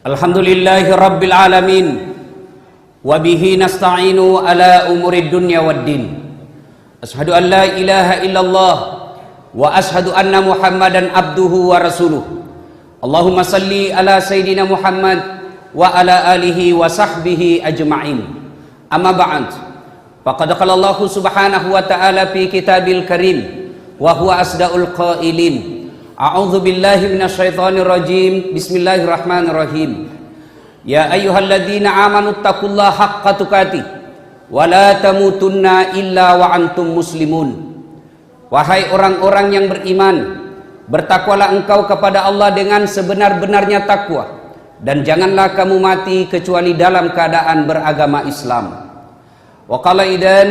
Alhamdulillahi rabbil alamin. Wa bihi nasta'inu ala umuri dunya waddin. Ashhadu an la ilaha illallah wa ashhadu anna Muhammadan abduhu wa rasuluh. Allahumma salli ala Sayyidina Muhammad wa ala alihi wa sahbihi ajma'in. Amma ba'd. Faqad qala Allah subhanahu wa ta'ala fi kitabil karim wa huwa asdaqul qailin. A'udzu billahi minasyaitonir rajim. Bismillahirrahmanirrahim. Ya ayyuhalladzina amanu taqullaha haqqa tuqatih wa la tamutunna illa wa antum muslimun. Wahai orang-orang yang beriman, bertakwalah engkau kepada Allah dengan sebenar-benarnya takwa, dan janganlah kamu mati kecuali dalam keadaan beragama Islam. Wa qala idan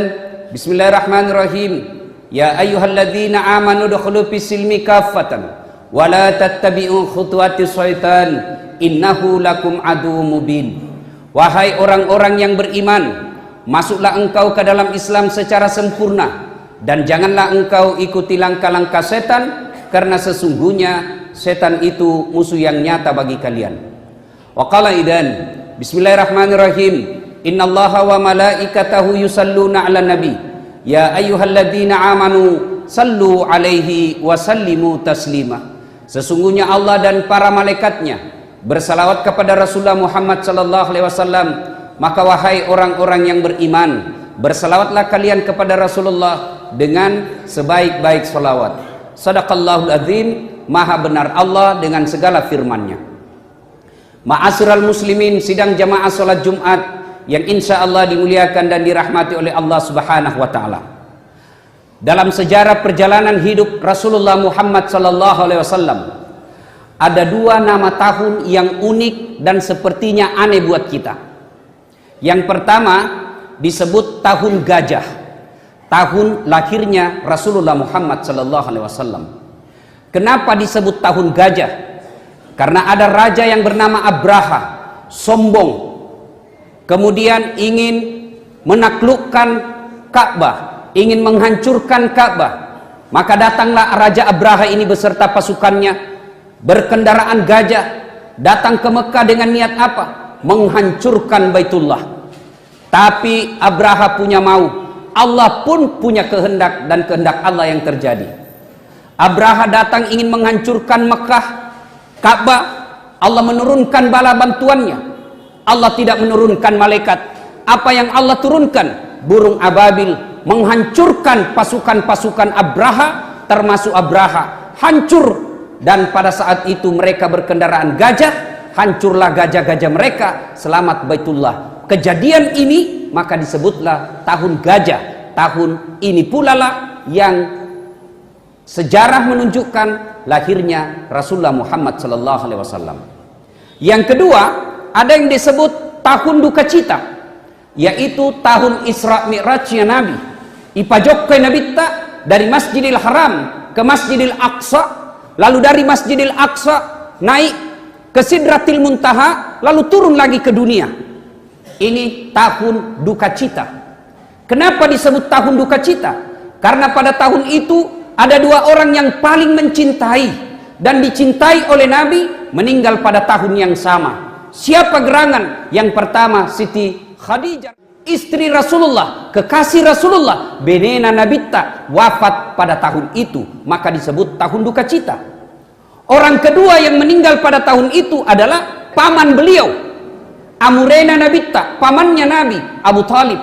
bismillahirrahmanirrahim. Ya ayyuhalladzina amanu dukhulu fis silmi kaffatan wa la tattabi'u khutuwatis syaitan innahu lakum aduwwum mubin. Wahai orang-orang yang beriman, masuklah engkau ke dalam Islam secara sempurna, dan janganlah engkau ikuti langkah-langkah setan, karena sesungguhnya setan itu musuh yang nyata bagi kalian. Wa qala idan bismillahirrahmanirrahim. Innallaha wa malaikatahu yusalluna 'alan nabi. Ya ayyuhalladzina amanu sallu 'alaihi wa sallimu taslima. Sesungguhnya Allah dan para malaikatnya bersalawat kepada Rasulullah Muhammad sallallahu alaihi wasallam. Maka wahai orang-orang yang beriman, bersalawatlah kalian kepada Rasulullah dengan sebaik-baik salawat. Shadaqallahul azim. Maha benar Allah dengan segala firman-Nya. Ma'asyiral muslimin, sidang jamaah salat Jumat yang insya Allah dimuliakan dan dirahmati oleh Allah subhanahu wa ta'ala. Dalam sejarah perjalanan hidup Rasulullah Muhammad sallallahu alaihi wasallam, ada dua nama tahun yang unik dan sepertinya aneh buat kita. Yang pertama disebut tahun gajah, tahun lahirnya Rasulullah Muhammad sallallahu alaihi wasallam. Kenapa disebut tahun gajah? Karena ada raja yang bernama Abraha, sombong, kemudian ingin menaklukkan Ka'bah, ingin menghancurkan Ka'bah. Maka datanglah Raja Abraha ini beserta pasukannya berkendaraan gajah, datang ke Mekah dengan niat apa? Menghancurkan Baitullah. Tapi Abraha punya mau, Allah pun punya kehendak, dan kehendak Allah yang terjadi. Abraha datang ingin menghancurkan Mekah, Ka'bah. Allah menurunkan bala bantuannya. Allah tidak menurunkan malaikat. Apa yang Allah turunkan? Burung ababil, menghancurkan pasukan-pasukan Abraha, termasuk Abraha. Hancur. Dan pada saat itu mereka berkendaraan gajah, hancurlah gajah-gajah mereka, selamat Baitullah. Kejadian ini maka disebutlah tahun gajah. Tahun ini pula lah yang sejarah menunjukkan lahirnya Rasulullah Muhammad sallallahu alaihi wasallam. Yang kedua, ada yang disebut tahun duka cita, yaitu tahun Isra Mi'rajnya Nabi. Ipajokkai Nabi ta dari Masjidil Haram ke Masjidil Aqsa, lalu dari Masjidil Aqsa naik ke Sidratil Muntaha, lalu turun lagi ke dunia. Ini tahun duka cita. Kenapa disebut tahun duka cita? Karena pada tahun itu ada dua orang yang paling mencintai dan dicintai oleh Nabi meninggal pada tahun yang sama. Siapa gerangan? Yang pertama Siti Khadijah, istri Rasulullah, kekasih Rasulullah, benena Nabita, wafat pada tahun itu, maka disebut tahun duka cita. Orang kedua yang meninggal pada tahun itu adalah paman beliau, Amurena Nabita, pamannya Nabi, Abu Talib.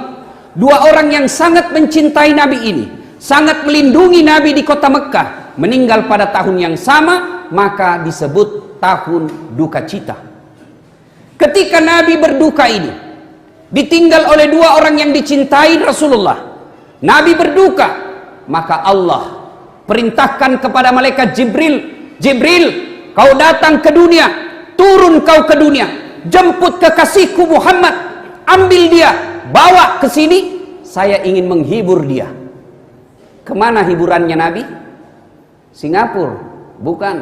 Dua orang yang sangat mencintai Nabi ini, sangat melindungi Nabi di kota Mekah, meninggal pada tahun yang sama, maka disebut tahun duka cita. Ketika Nabi berduka ini, ditinggal oleh dua orang yang dicintai Rasulullah, Nabi berduka, maka Allah perintahkan kepada malaikat Jibril, Jibril, kau datang ke dunia, turun kau ke dunia, jemput kekasihku Muhammad, ambil dia, bawa ke sini, saya ingin menghibur dia. Kemana hiburannya Nabi? Singapura? Bukan.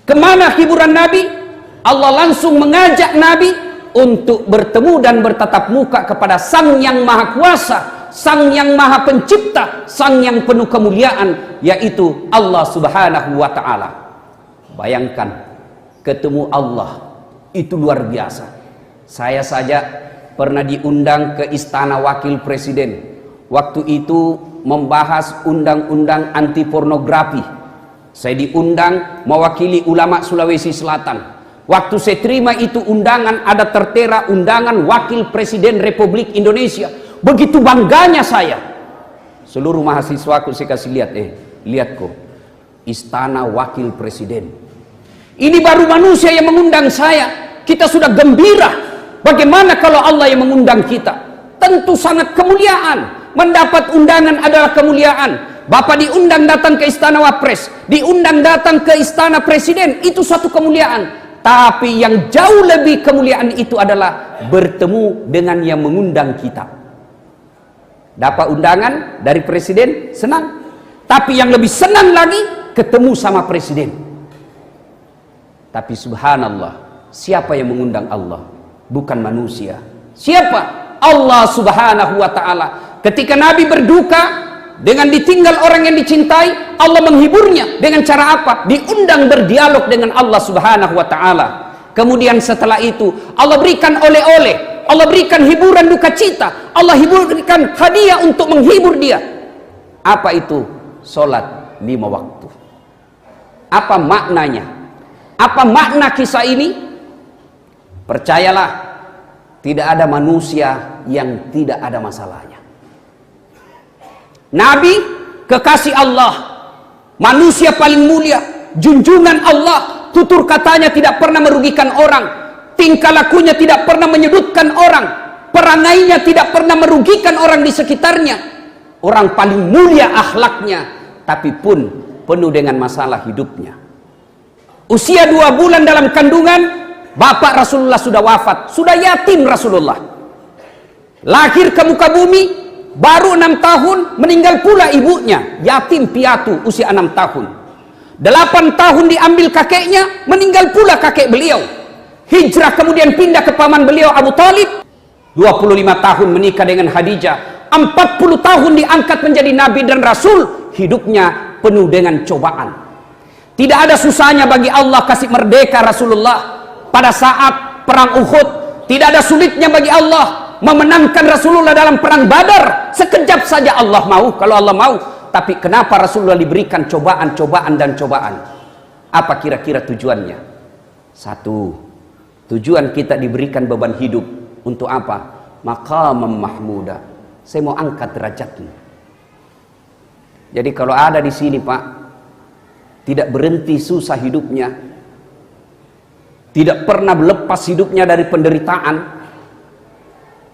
Kemana hiburan Nabi? Allah langsung mengajak Nabi untuk bertemu dan bertatap muka kepada Sang yang Maha Kuasa, Sang yang Maha Pencipta, Sang yang penuh kemuliaan, yaitu Allah Subhanahu wa Ta'ala. Bayangkan, ketemu Allah itu luar biasa. Saya saja pernah diundang ke Istana Wakil Presiden. Waktu itu membahas undang-undang anti pornografi. Saya diundang mewakili ulama Sulawesi Selatan. Waktu saya terima itu undangan, ada tertera undangan Wakil Presiden Republik Indonesia. Begitu bangganya saya. Seluruh mahasiswaku saya kasih lihat, lihat kok, Istana Wakil Presiden. Ini baru manusia yang mengundang saya. Kita sudah gembira. Bagaimana kalau Allah yang mengundang kita? Tentu sangat kemuliaan. Mendapat undangan adalah kemuliaan. Bapak diundang datang ke Istana Wapres, diundang datang ke Istana Presiden, itu suatu kemuliaan. Tapi yang jauh lebih kemuliaan itu adalah bertemu dengan yang mengundang kita. Dapat undangan dari Presiden, senang. Tapi yang lebih senang lagi, ketemu sama Presiden. Tapi subhanallah, siapa yang mengundang Allah? Bukan manusia. Siapa? Allah subhanahu wa ta'ala. Ketika Nabi berduka dengan ditinggal orang yang dicintai, Allah menghiburnya dengan cara apa? Diundang berdialog dengan Allah subhanahu wa ta'ala. Kemudian setelah itu Allah berikan oleh-oleh, Allah berikan hiburan duka cita, Allah berikan hadiah untuk menghibur dia. Apa itu? Salat 5 waktu. Apa maknanya? Apa makna kisah ini? Percayalah, tidak ada manusia yang tidak ada masalahnya. Nabi, kekasih Allah, manusia paling mulia, junjungan Allah, tutur katanya tidak pernah merugikan orang, tingkah lakunya tidak pernah menyudutkan orang, perangainya tidak pernah merugikan orang di sekitarnya. Orang paling mulia akhlaknya, tapi pun penuh dengan masalah hidupnya. Usia 2 bulan dalam kandungan, bapak Rasulullah sudah wafat, sudah yatim Rasulullah. Lahir ke muka bumi, baru 6 tahun, meninggal pula ibunya, yatim piatu usia 6 tahun. 8 tahun diambil kakeknya, meninggal pula kakek beliau. Hijrah kemudian pindah ke paman beliau Abu Talib. 25 tahun menikah dengan Khadijah, 40 tahun diangkat menjadi nabi dan rasul. Hidupnya penuh dengan cobaan. Tidak ada susahnya bagi Allah kasih merdeka Rasulullah pada saat perang Uhud. Tidak ada sulitnya bagi Allah memenangkan Rasulullah dalam perang Badar. Sekejap saja Allah mau, kalau Allah mau. Tapi kenapa Rasulullah diberikan cobaan-cobaan dan cobaan? Apa kira-kira tujuannya? Satu, tujuan kita diberikan beban hidup. Untuk apa? Maqamam mahmuda. Saya mau angkat derajatmu. Jadi kalau ada di sini Pak, tidak berhenti susah hidupnya, tidak pernah lepas hidupnya dari penderitaan,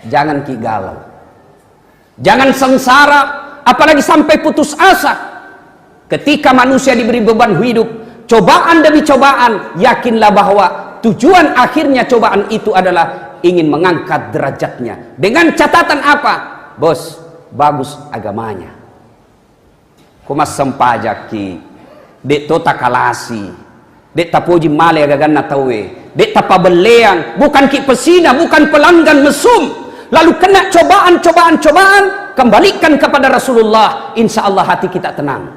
jangan ki galau, jangan sengsara, apalagi sampai putus asa. Ketika manusia diberi beban hidup, cobaan demi cobaan, yakinlah bahwa tujuan akhirnya cobaan itu adalah ingin mengangkat derajatnya. Dengan catatan apa? Bos, bagus agamanya. Kumas sempajaki dek tota kalasi, dek tapoji male agagan na tawe, dek tapabeleang, bukan ki pesina, bukan pelanggan mesum. Lalu kena cobaan, kembalikan kepada Rasulullah, insya Allah hati kita tenang.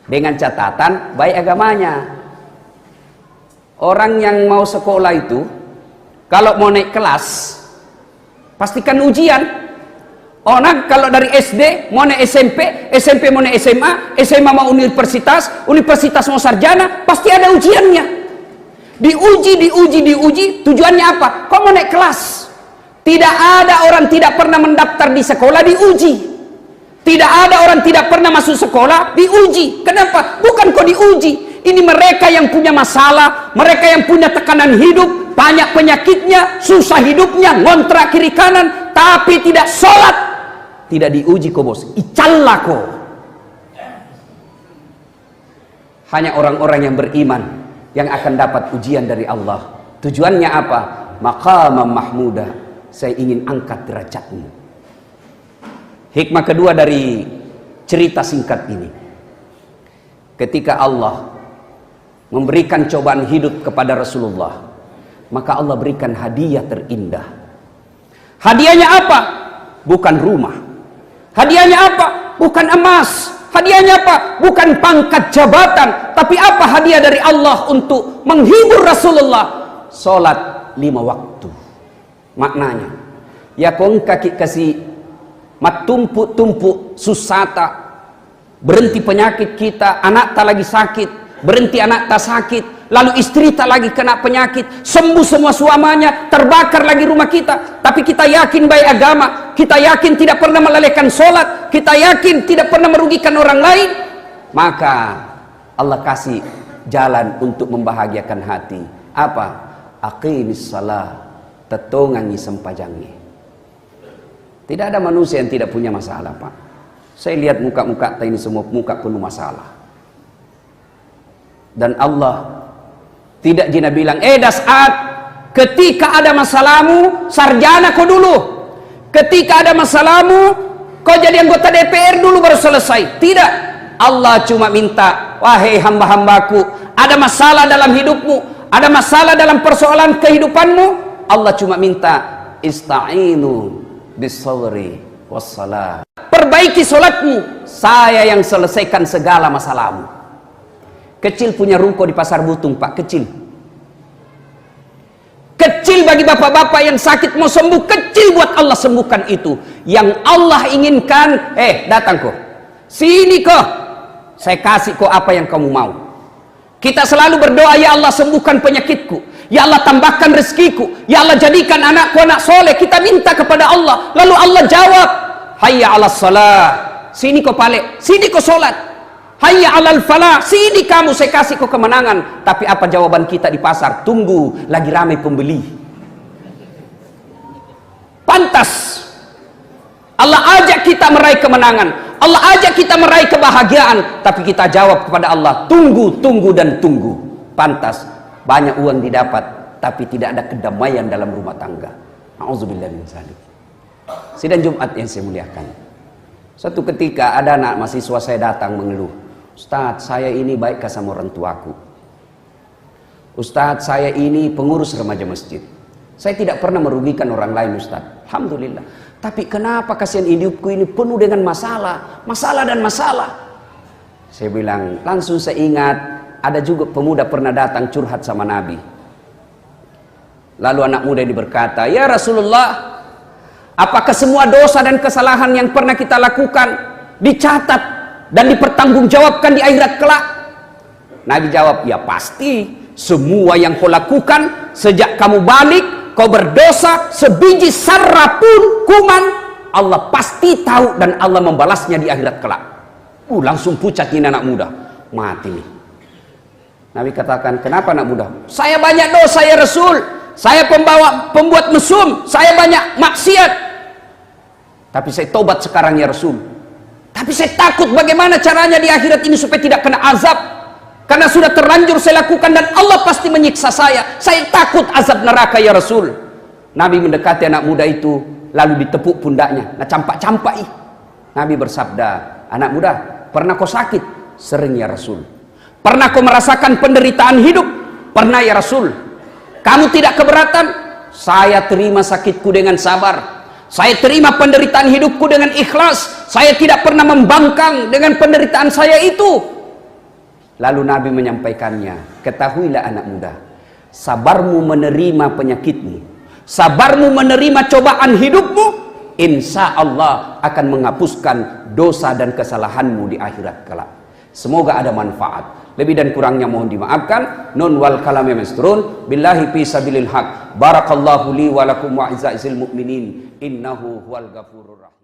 Dengan catatan baik agamanya. Orang yang mau sekolah itu, kalau mau naik kelas, pastikan ujian. Orang kalau dari SD mau naik SMP, SMP mau naik SMA, SMA mau universitas, universitas mau sarjana, pasti ada ujiannya. Diuji, tujuannya apa? Kau mau naik kelas. Tidak ada orang tidak pernah mendaftar di sekolah diuji. Tidak ada orang tidak pernah masuk sekolah diuji. Kenapa? Bukan kau diuji. Ini mereka yang punya masalah, mereka yang punya tekanan hidup, banyak penyakitnya, susah hidupnya, ngontrak kiri kanan, tapi tidak sholat. Tidak diuji kok bos, icallah kok. Hanya orang-orang yang beriman yang akan dapat ujian dari Allah. Tujuannya apa? Maqamam mahmuda. Saya ingin angkat derajatmu. Hikmah kedua dari cerita singkat ini, ketika Allah memberikan cobaan hidup kepada Rasulullah, maka Allah berikan hadiah terindah. Hadiahnya apa? Bukan rumah. Hadiahnya apa? Bukan emas. Hadiahnya apa? Bukan pangkat jabatan, Tapi apa hadiah dari Allah untuk menghibur Rasulullah? Salat 5 waktu. Maknanya, ya kong kaki kasih matumpuk-tumpuk susata, berhenti penyakit kita, anak tak lagi sakit, berhenti anak tak sakit, lalu istri tak lagi kena penyakit, sembuh semua suamanya, terbakar lagi rumah kita, tapi kita yakin baik agama, kita yakin tidak pernah melalaikan sholat, kita yakin tidak pernah merugikan orang lain, maka Allah kasih jalan untuk membahagiakan hati. Apa? Aqimis salah, tetongangi sempajangi. Tidak ada manusia yang tidak punya masalah, Pak. Saya lihat muka-muka ini semua muka penuh masalah. Dan Allah tidak jina bilang, Das'at, ketika ada masalahmu, sarjana kau dulu. Ketika ada masalahmu, kau jadi anggota DPR dulu baru selesai. Tidak. Allah cuma minta, wahai hamba-hambaku, ada masalah dalam hidupmu, ada masalah dalam persoalan kehidupanmu, Allah cuma minta, ista'inu bis-sabri was-salah. Perbaiki solatmu, saya yang selesaikan segala masalahmu. Kecil punya ruko di Pasar Butung, Pak, kecil. Kecil bagi bapak-bapak yang sakit mau sembuh, kecil buat Allah sembuhkan itu. Yang Allah inginkan, datang kok. Sini kok. Saya kasih kok apa yang kamu mau. Kita selalu berdoa, ya Allah sembuhkan penyakitku, ya Allah tambahkan rezekiku, ya Allah jadikan anakku anak soleh. Kita minta kepada Allah, lalu Allah jawab, hayya 'alas salah, sini kau pale, sini kau solat. Hayya 'alal falah, sini kamu, saya kasih kau kemenangan. Tapi apa jawaban kita di pasar? Tunggu, lagi ramai pembeli. Pantas Allah ajak kita meraih kemenangan, Allah ajak kita meraih kebahagiaan, tapi kita jawab kepada Allah, tunggu, tunggu, dan tunggu. Pantas banyak uang didapat, tapi tidak ada kedamaian dalam rumah tangga. Auzubillah min dzalik. Sidang Jumat yang saya muliakan, suatu ketika ada anak mahasiswa saya datang mengeluh, Ustadz, saya ini baikkah sama orang tuaku? Ustadz, saya ini pengurus remaja masjid, saya tidak pernah merugikan orang lain, Ustadz, alhamdulillah. Tapi kenapa kasihan hidupku ini penuh dengan masalah, masalah dan masalah? Saya bilang, langsung saya ingat, ada juga pemuda pernah datang curhat sama Nabi. Lalu anak muda ini berkata, ya Rasulullah, apakah semua dosa dan kesalahan yang pernah kita lakukan dicatat dan dipertanggungjawabkan di akhirat kelak? Nabi jawab, ya pasti. Semua yang kau lakukan sejak kamu balik, kau berdosa sebiji sarra pun kuman, Allah pasti tahu dan Allah membalasnya di akhirat kelak. Langsung pucat ini anak muda, mati nih. Nabi katakan, kenapa anak muda? Saya banyak dosa ya Rasul, saya pembuat mesum, saya banyak maksiat, tapi saya tobat sekarang ya Rasul. Tapi saya takut bagaimana caranya di akhirat ini supaya tidak kena azab, karena sudah terlanjur saya lakukan dan Allah pasti menyiksa saya. Saya takut azab neraka ya Rasul. Nabi mendekati anak muda itu, lalu ditepuk pundaknya. Nah, campak-campak. Nabi bersabda, anak muda, pernah kau sakit? Sering ya Rasul. Pernah kau merasakan penderitaan hidup? Pernah ya Rasul. Kamu tidak keberatan? Saya terima sakitku dengan sabar. Saya terima penderitaan hidupku dengan ikhlas. Saya tidak pernah membangkang dengan penderitaan saya itu. Lalu Nabi menyampaikannya, ketahuilah anak muda, sabarmu menerima penyakitmu, sabarmu menerima cobaan hidupmu, insya Allah akan menghapuskan dosa dan kesalahanmu di akhirat kelak. Semoga ada manfaat. Lebih dan kurangnya mohon dimaafkan. Nun wal kalami masturun. Billahi fi sabilil haq. Barakallahu li wa lakum wa izza'il mu'minin. Innahu huwal ghafurur rahim.